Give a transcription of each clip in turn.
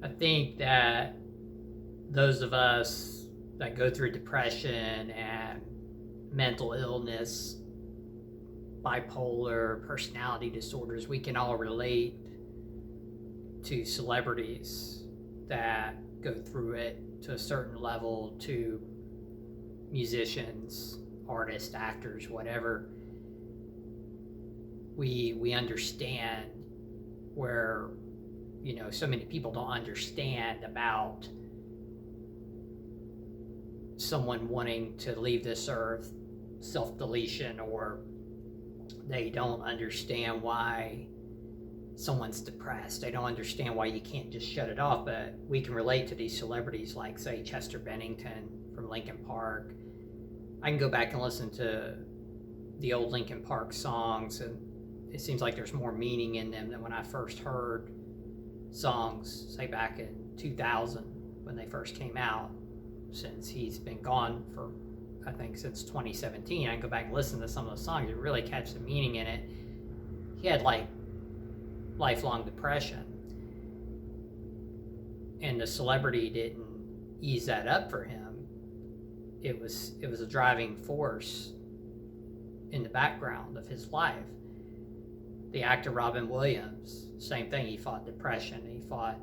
I think that those of us that go through depression and mental illness, bipolar personality disorders, we can all relate to celebrities that go through it to a certain level, to musicians, artists, actors, whatever. We understand where, so many people don't understand about someone wanting to leave this earth, self-deletion, or they don't understand why someone's depressed. They don't understand why you can't just shut it off. But we can relate to these celebrities like, say, Chester Bennington from Linkin Park. I can go back and listen to the old Linkin Park songs, and it seems like there's more meaning in them than when I first heard songs, say back in 2000 when they first came out. Since he's been gone for, I think, since 2017, I can go back and listen to some of those songs. You really catch the meaning in it. He had like lifelong depression, and the celebrity didn't ease that up for him. It was a driving force in the background of his life. The actor Robin Williams, same thing. He fought depression. He fought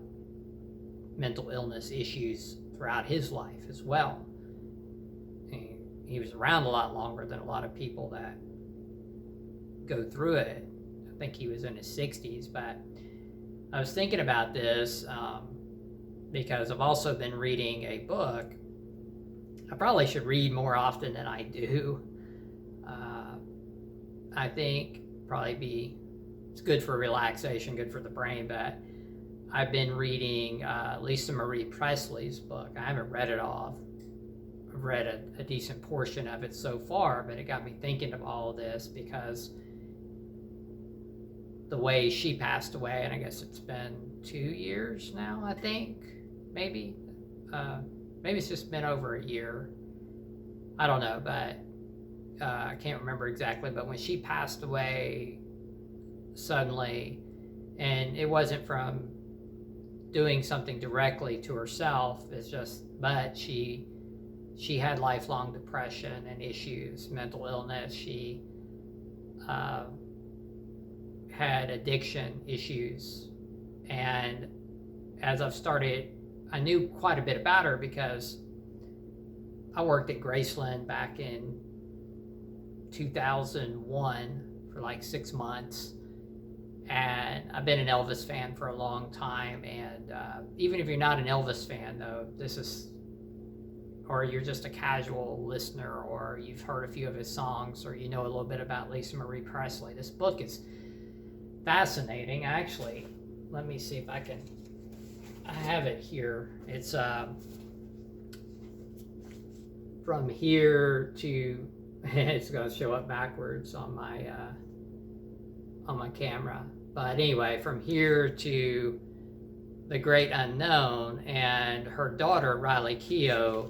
mental illness issues throughout his life as well. He was around a lot longer than a lot of people that go through it. I think he was in his 60s, but I was thinking about this because I've also been reading a book. I probably should read more often than I do. I think it's good for relaxation, good for the brain, but I've been reading Lisa Marie Presley's book. I haven't read it all. I've read a decent portion of it so far, but it got me thinking of all of this because the way she passed away, and I guess it's been 2 years now, I think, maybe it's just been over a year. I don't know, but I can't remember exactly, but when she passed away suddenly, and it wasn't from doing something directly to herself, but she had lifelong depression and issues, mental illness. She had addiction issues, and as I knew quite a bit about her because I worked at Graceland back in 2001 for like 6 months, and I've been an Elvis fan for a long time. And even if you're not an Elvis fan, though, or you're just a casual listener, or you've heard a few of his songs, or you know a little bit about Lisa Marie Presley, this book is fascinating. Actually, let me see if I have it here. It's from here to, it's going to show up backwards on my camera. But anyway, from here to the great unknown, and her daughter Riley Keough,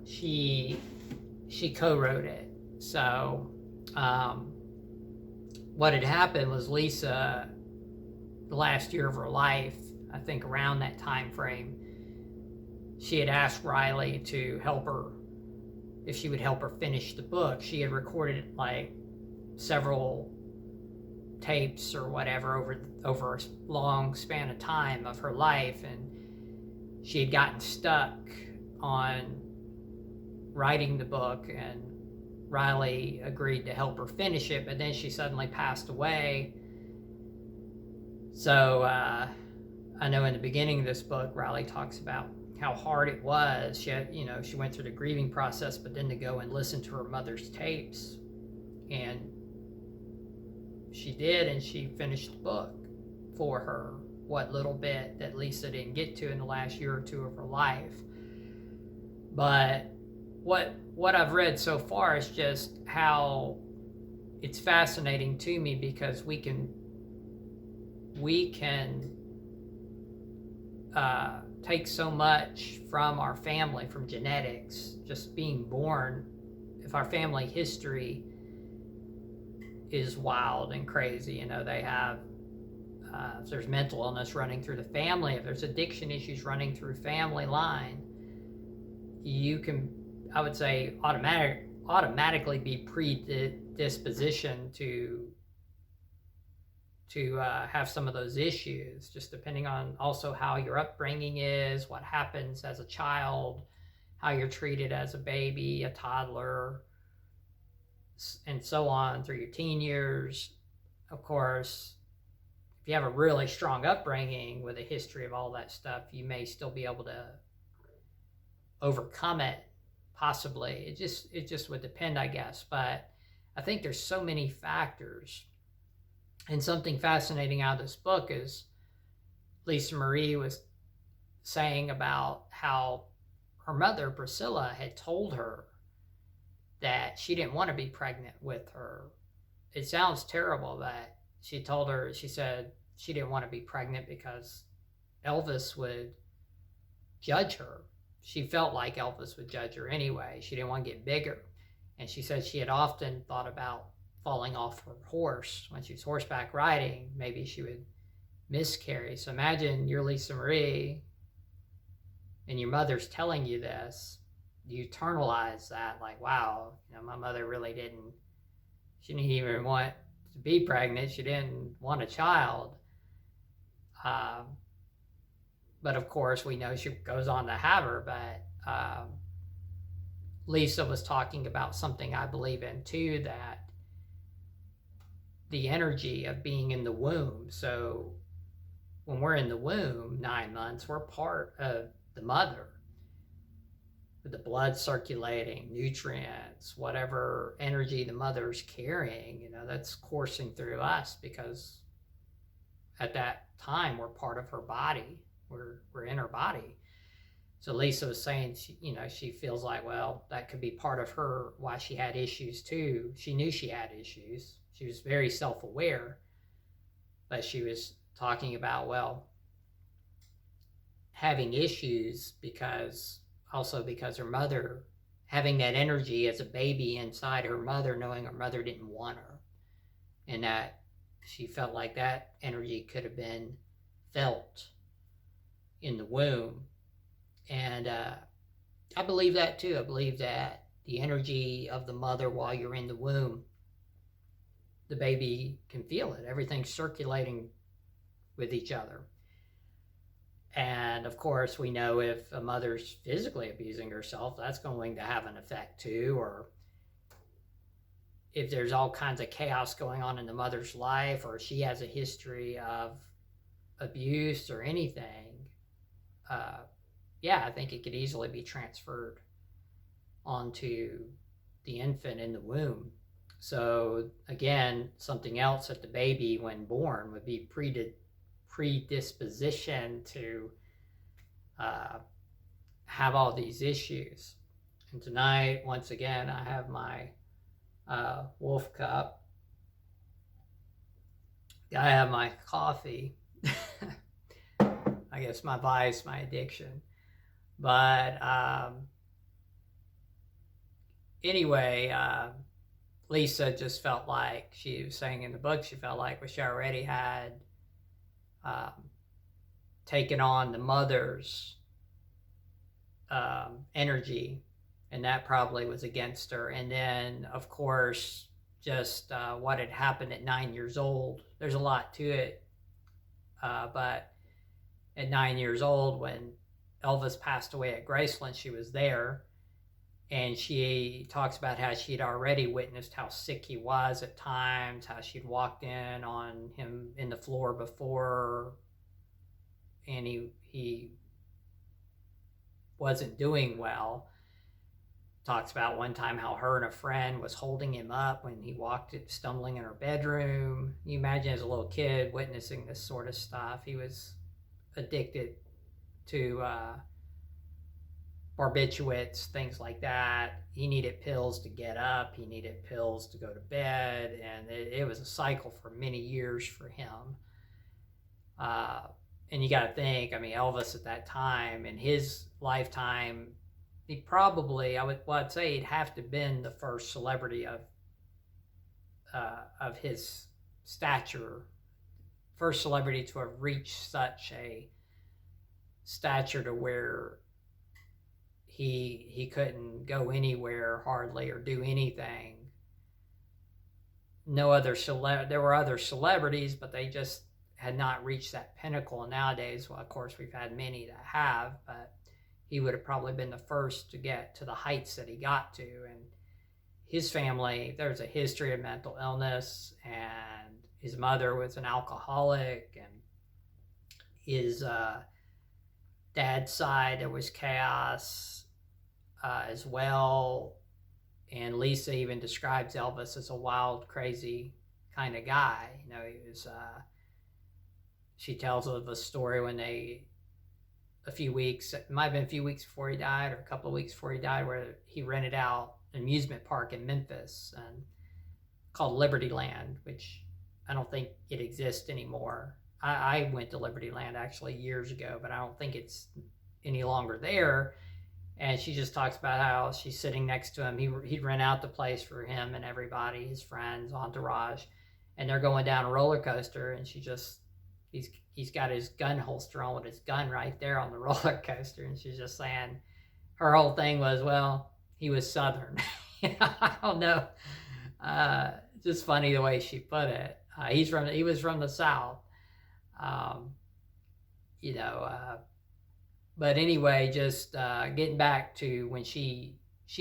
she co-wrote it. So what had happened was Lisa, the last year of her life, I think around that time frame, she had asked Riley to help her, if she would help her finish the book. She had recorded like several tapes or whatever over a long span of time of her life, and she had gotten stuck on writing the book, and Riley agreed to help her finish it, but then she suddenly passed away. So I know in the beginning of this book, Riley talks about how hard it was. She went through the grieving process, but then to go and listen to her mother's tapes, and she did, and she finished the book for her, what little bit that Lisa didn't get to in the last year or two of her life. But what I've read so far is just how it's fascinating to me, because we can take so much from our family, from genetics, just being born. If our family history is wild and crazy, they have if there's mental illness running through the family, if there's addiction issues running through family line, you can, I would say, automatically be predispositioned to have some of those issues, just depending on also how your upbringing is, what happens as a child, how you're treated as a baby, a toddler, and so on through your teen years. Of course, if you have a really strong upbringing with a history of all that stuff, you may still be able to overcome it, possibly. It just would depend, I guess. But I think there's so many factors. And something fascinating out of this book is Lisa Marie was saying about how her mother, Priscilla, had told her that she didn't want to be pregnant with her. It sounds terrible, but she told her, she said she didn't want to be pregnant because Elvis would judge her. She felt like Elvis would judge her anyway. She didn't want to get bigger. And she said she had often thought about falling off her horse when she was horseback riding. Maybe she would miscarry. So imagine you're Lisa Marie and your mother's telling you this. You internalize that, like, wow, my mother really she didn't even want to be pregnant. She didn't want a child. But of course, we know she goes on to have her. But Lisa was talking about something I believe in too, that the energy of being in the womb. So when we're in the womb, 9 months, we're part of the mother. With the blood circulating, nutrients, whatever energy the mother's carrying, that's coursing through us, because at that time we're part of her body. We're in her body. So Lisa was saying, she feels like, well, that could be part of her, why she had issues too. She knew she had issues. She was very self-aware, but she was talking about, well, having issues because her mother, having that energy as a baby inside her mother, knowing her mother didn't want her, and that she felt like that energy could have been felt in the womb. And I believe that too. I believe that the energy of the mother while you're in the womb, the baby can feel it. Everything's circulating with each other. And of course, we know if a mother's physically abusing herself, that's going to have an effect too. Or if there's all kinds of chaos going on in the mother's life, or she has a history of abuse or anything, I think it could easily be transferred onto the infant in the womb. So again, something else that the baby, when born, would be predisposition to have all these issues. And tonight, once again, I have my wolf cup. I have my coffee. I guess my vice, my addiction. But anyway, Lisa just felt like, she was saying in the book, she felt like she already had taken on the mother's energy, and that probably was against her. And then, of course, just what had happened at 9 years old. There's a lot to it, but at 9 years old, when Elvis passed away at Graceland, she was there, and she talks about how she'd already witnessed how sick he was at times, how she'd walked in on him in the floor before, and he wasn't doing well. Talks about one time how her and a friend was holding him up when he walked stumbling in her bedroom. You imagine as a little kid witnessing this sort of stuff. He was addicted to barbiturates, things like that. He needed pills to get up. He needed pills to go to bed. And it was a cycle for many years for him. And you got to think, Elvis at that time, in his lifetime, he probably, I'd say he'd have to have been the first celebrity of his stature first celebrity to have reached such a stature to where he couldn't go anywhere hardly or do anything. No other there were other celebrities, but they just had not reached that pinnacle. And nowadays, well, of course, we've had many that have, but he would have probably been the first to get to the heights that he got to. And his family, there's a history of mental illness, and his mother was an alcoholic, and his dad's side, there was chaos as well. And Lisa even describes Elvis as a wild, crazy kind of guy. You know, he was, she tells of a story when it might have been a few weeks before he died, or a couple of weeks before he died, where he rented out an amusement park in Memphis and called Liberty Land, which I don't think it exists anymore. I went to Liberty Land actually years ago, but I don't think it's any longer there. And she just talks about how she's sitting next to him. He'd rent out the place for him and everybody, his friends, entourage, and they're going down a roller coaster, and he's got his gun holster on with his gun right there on the roller coaster, and she's just saying her whole thing was, well, he was Southern. I don't know. Just funny the way she put it. He was from the South. But anyway, just getting back to when she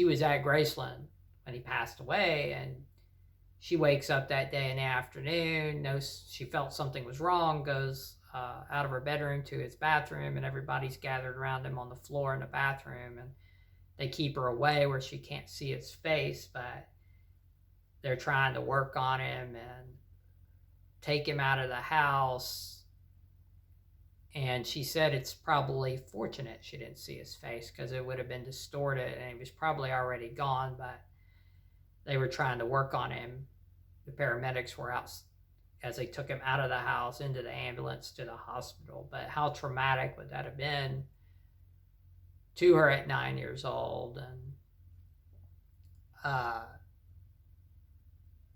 was at Graceland when he passed away, and she wakes up that day in the afternoon, knows she felt something was wrong, goes out of her bedroom to his bathroom, and everybody's gathered around him on the floor in the bathroom, and they keep her away where she can't see his face, but they're trying to work on him and take him out of the house. And she said it's probably fortunate she didn't see his face, because it would have been distorted and he was probably already gone, but they were trying to work on him. The paramedics were out as they took him out of the house into the ambulance to the hospital. But how traumatic would that have been to her at 9 years old? And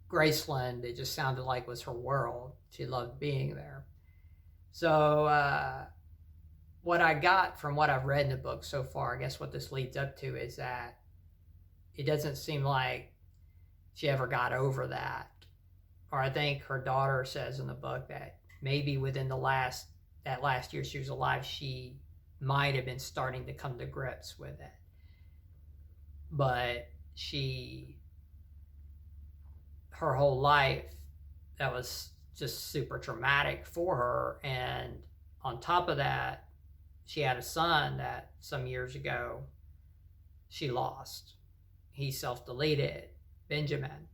Graceland, it just sounded like was her world. She loved being there. So what I got from what I've read in the book so far, I guess what this leads up to, is that it doesn't seem like she ever got over that. Or I think her daughter says in the book that maybe within that last year she was alive, she might have been starting to come to grips with it. But her whole life, that was just super traumatic for her. And on top of that, she had a son that some years ago she lost. He self-deleted, Benjamin.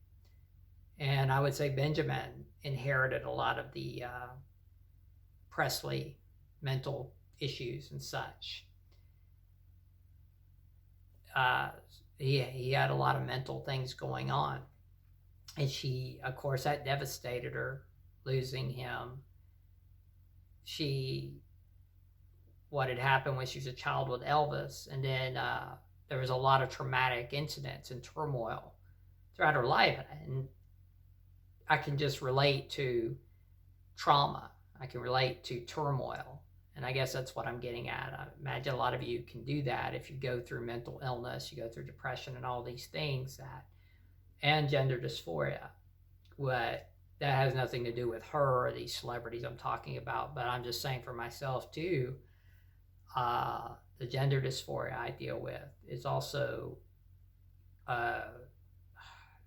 And I would say Benjamin inherited a lot of the Presley mental issues and such. He had a lot of mental things going on. And she, of course, that devastated her, losing him. What had happened when she was a child with Elvis, and then there was a lot of traumatic incidents and turmoil throughout her life. And I can just relate to trauma. I can relate to turmoil. And I guess that's what I'm getting at. I imagine a lot of you can do that if you go through mental illness, you go through depression and all these things, and gender dysphoria. That has nothing to do with her or these celebrities I'm talking about, but I'm just saying for myself too, the gender dysphoria I deal with is also,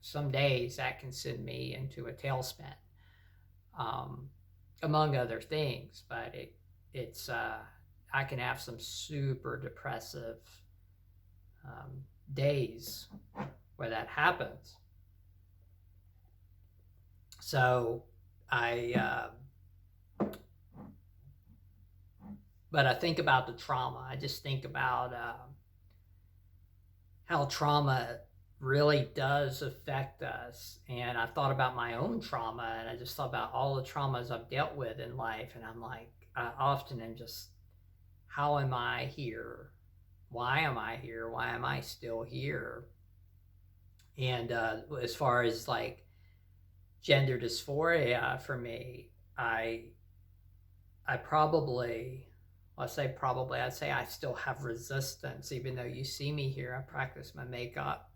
some days that can send me into a tailspin, among other things, but it's I can have some super depressive days where that happens. So but I think about the trauma. I just think about how trauma really does affect us. And I thought about my own trauma, and I just thought about all the traumas I've dealt with in life. And I'm like, I often am just, how am I here? Why am I here? Why am I still here? And as far as like gender dysphoria for me, I I probably, well, I say probably, I'd say I still have resistance, even though you see me here. I practice my makeup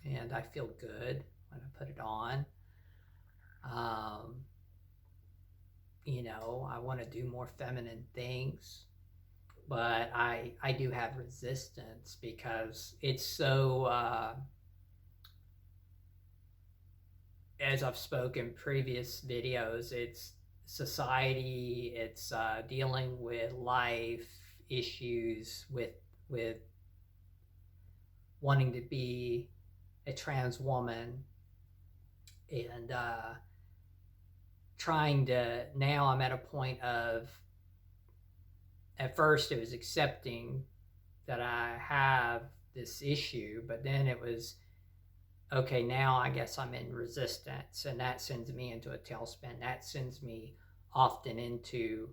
and I feel good when I put it on. Um, I want to do more feminine things, but I do have resistance because it's so, as I've spoken in previous videos, it's society, it's dealing with life issues, with wanting to be a trans woman, and trying to, now I'm at a point of, at first it was accepting that I have this issue, but then it was, okay, now I guess I'm in resistance, and that sends me into a tailspin. That sends me often into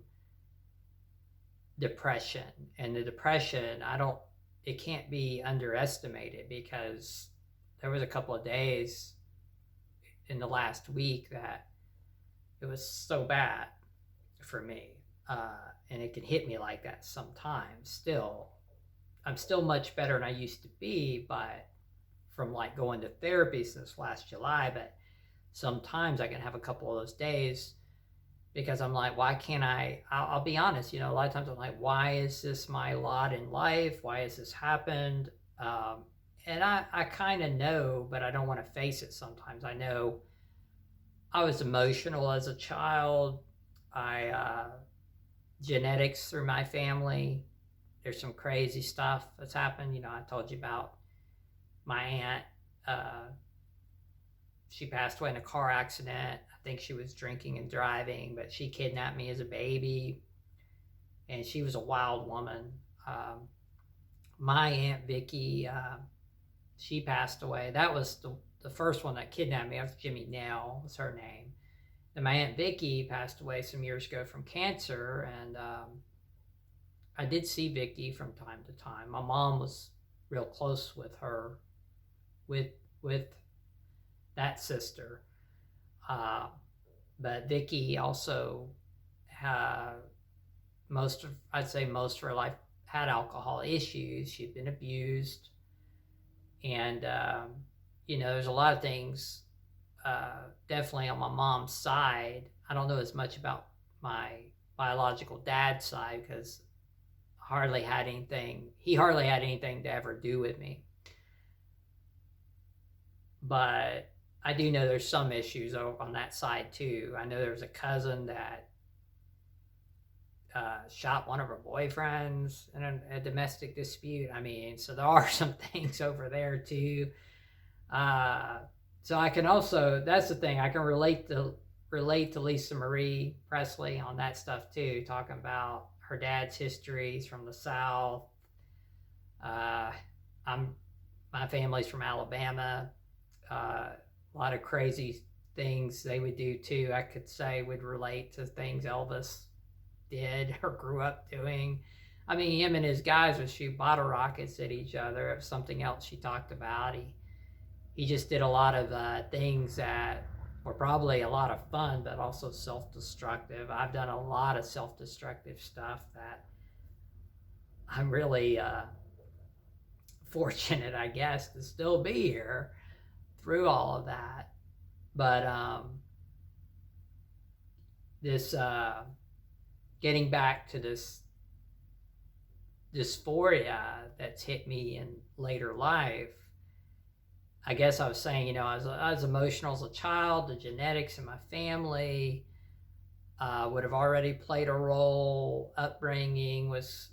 depression. And the depression, it can't be underestimated, because there was a couple of days in the last week that it was so bad for me. And it can hit me like that sometimes still. I'm still much better than I used to be, but from like going to therapy since last July, but sometimes I can have a couple of those days because I'm like, why can't I'll be honest, a lot of times I'm like, why is this my lot in life? Why has this happened? And I kind of know, but I don't want to face it sometimes. I know I was emotional as a child. Genetics through my family. There's some crazy stuff that's happened. I told you about my aunt. She passed away in a car accident. I think she was drinking and driving, but she kidnapped me as a baby, and she was a wild woman. My Aunt Vicky, she passed away. That was the first one that kidnapped me. That was Jimmy Nail, was her name. And my Aunt Vicky passed away some years ago from cancer, and I did see Vicky from time to time. My mom was real close with her, with that sister. But Vicky also I'd say most of her life had alcohol issues. She'd been abused, and there's a lot of things. Definitely on my mom's side. I don't know as much about my biological dad's side because he hardly had anything to ever do with me. But I do know there's some issues on that side too. I know there was a cousin that shot one of her boyfriends in a domestic dispute. So there are some things over there too. So I can also, that's the thing, I can relate to Lisa Marie Presley on that stuff too, talking about her dad's histories from the South. My family's from Alabama. A lot of crazy things they would do too, I could say, would relate to things Elvis did or grew up doing. Him and his guys would shoot bottle rockets at each other. It was something else she talked about. He just did a lot of things that were probably a lot of fun, but also self-destructive. I've done a lot of self-destructive stuff that I'm really fortunate, I guess, to still be here through all of that. But this getting back to this dysphoria that's hit me in later life, I guess I was saying, I was emotional as a child. The genetics in my family would have already played a role. Upbringing was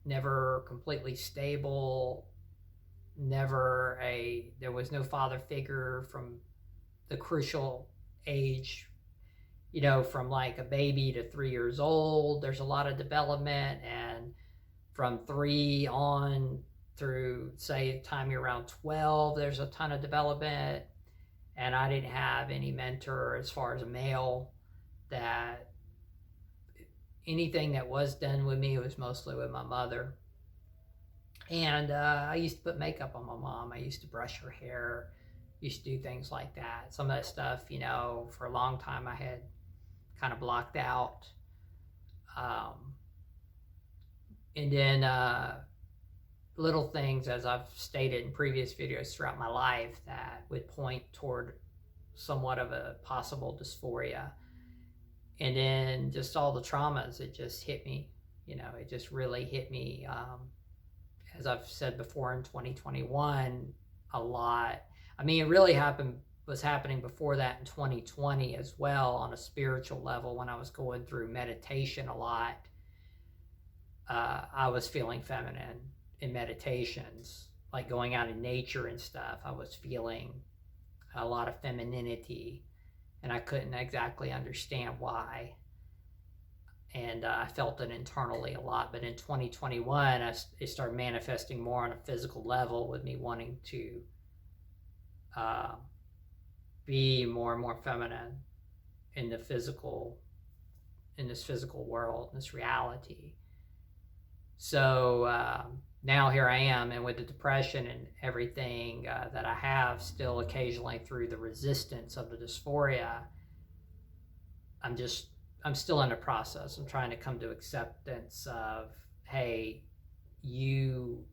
never completely stable. There was no father figure from the crucial age, from like a baby to 3 years old. There's a lot of development, and from 3 on through, say, time you're around 12, there's a ton of development. And I didn't have any mentor as far as a male. That anything that was done with me was mostly with my mother. And I used to put makeup on my mom. I used to brush her hair, used to do things like that. Some of that stuff, for a long time I had kind of blocked out. Um, and then little things, as I've stated in previous videos throughout my life, that would point toward somewhat of a possible dysphoria. And then just all the traumas, it just hit me. It just really hit me. As I've said before, in 2021, a lot. I mean, it really was happening before that in 2020 as well, on a spiritual level, when I was going through meditation a lot. I was feeling feminine in meditations, like going out in nature and stuff. I was feeling a lot of femininity, and I couldn't exactly understand why. And I felt it internally a lot. But in 2021, it started manifesting more on a physical level, with me wanting to be more and more feminine in this physical world, in this reality. So now here I am, and with the depression and everything that I have still occasionally through the resistance of the dysphoria, I'm still in the process. I'm trying to come to acceptance of, hey, you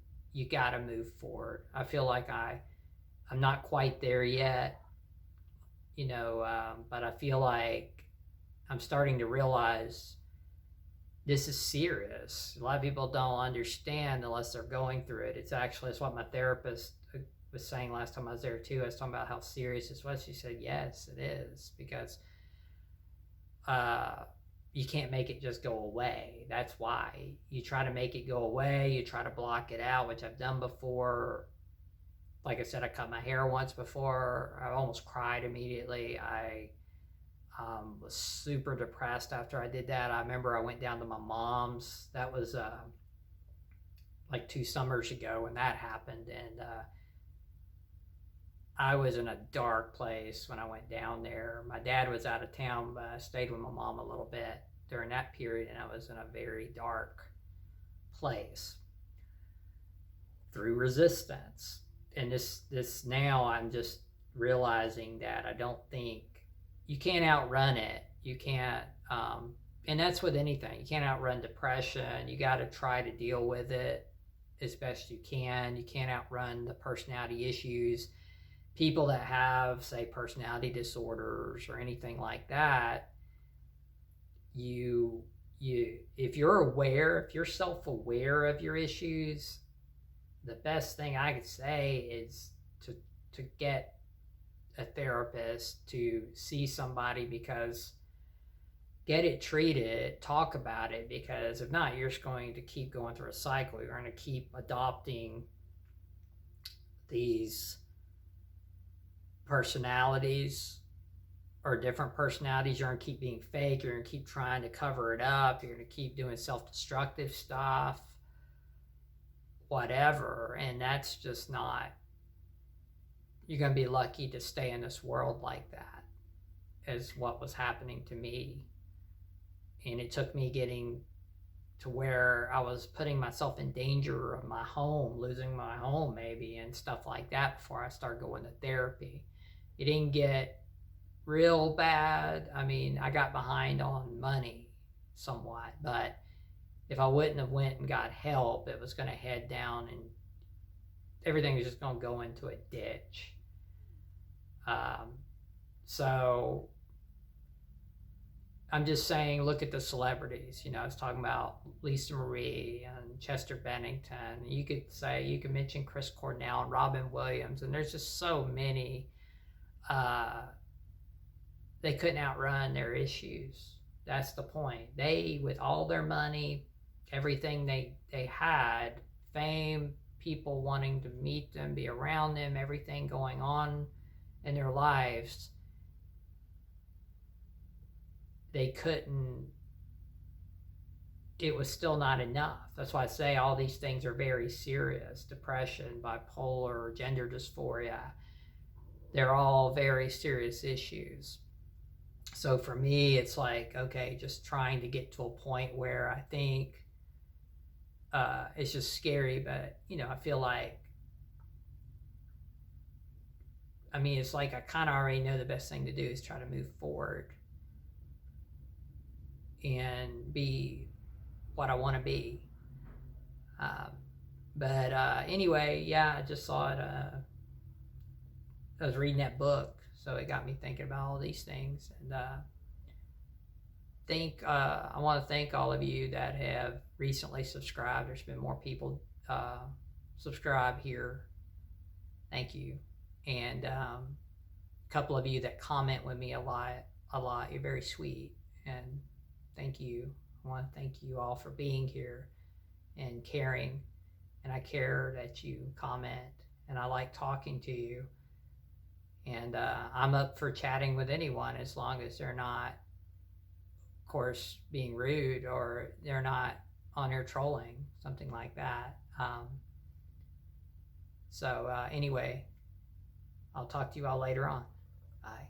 got to move forward. I feel like I'm not quite there yet, but I feel like I'm starting to realize this is serious. A lot of people don't understand unless they're going through it. It's what my therapist was saying last time I was there too. I was talking about how serious this was. She said, yes, it is, because you can't make it just go away. That's why you try to make it go away. You try to block it out, which I've done before. Like I said, I cut my hair once before. I almost cried immediately. I was super depressed after I did that. I remember I went down to my mom's. That was like 2 summers ago when that happened, and I was in a dark place when I went down there. My dad was out of town, but I stayed with my mom a little bit during that period, and I was in a very dark place through resistance. And this now, I'm just realizing that I don't think you can't outrun it. You can't, and that's with anything. You can't outrun depression. You got to try to deal with it as best you can. You can't outrun the personality issues. People that have, say, personality disorders or anything like that, if you're self-aware of your issues, the best thing I could say is to get a therapist, to see somebody, because get it treated, talk about it, because if not, you're just going to keep going through a cycle. You're going to keep adopting these personalities, or different personalities. You're going to keep being fake. You're going to keep trying to cover it up. You're going to keep doing self-destructive stuff, whatever. And that's just not, you're going to be lucky to stay in this world like that, is what was happening to me. And it took me getting to where I was putting myself in danger of my home, losing my home maybe, and stuff like that, before I started going to therapy. It didn't get real bad. I mean, I got behind on money somewhat, but if I wouldn't have went and got help, it was going to head down, and everything was just going to go into a ditch. So I'm just saying, look at the celebrities. I was talking about Lisa Marie and Chester Bennington. You could mention Chris Cornell and Robin Williams, and there's just so many. They couldn't outrun their issues. That's the point. They, with all their money, everything they had, fame, people wanting to meet them, be around them, everything going on in their lives, they couldn't, it was still not enough. That's why I say all these things are very serious. Depression, bipolar, gender dysphoria, they're all very serious issues. So for me, it's like, okay, just trying to get to a point where I think it's just scary, but I feel like, it's like I kind of already know the best thing to do is try to move forward and be what I want to be. But anyway, yeah, I just saw it. I was reading that book, so it got me thinking about all these things. And I want to thank all of you that have recently subscribed. There's been more people subscribe here. Thank you. And a couple of you that comment with me a lot. You're very sweet, and thank you. I want to thank you all for being here and caring. And I care that you comment, and I like talking to you. And I'm up for chatting with anyone as long as they're not, of course, being rude, or they're not on here trolling, something like that. So anyway, I'll talk to you all later on. Bye.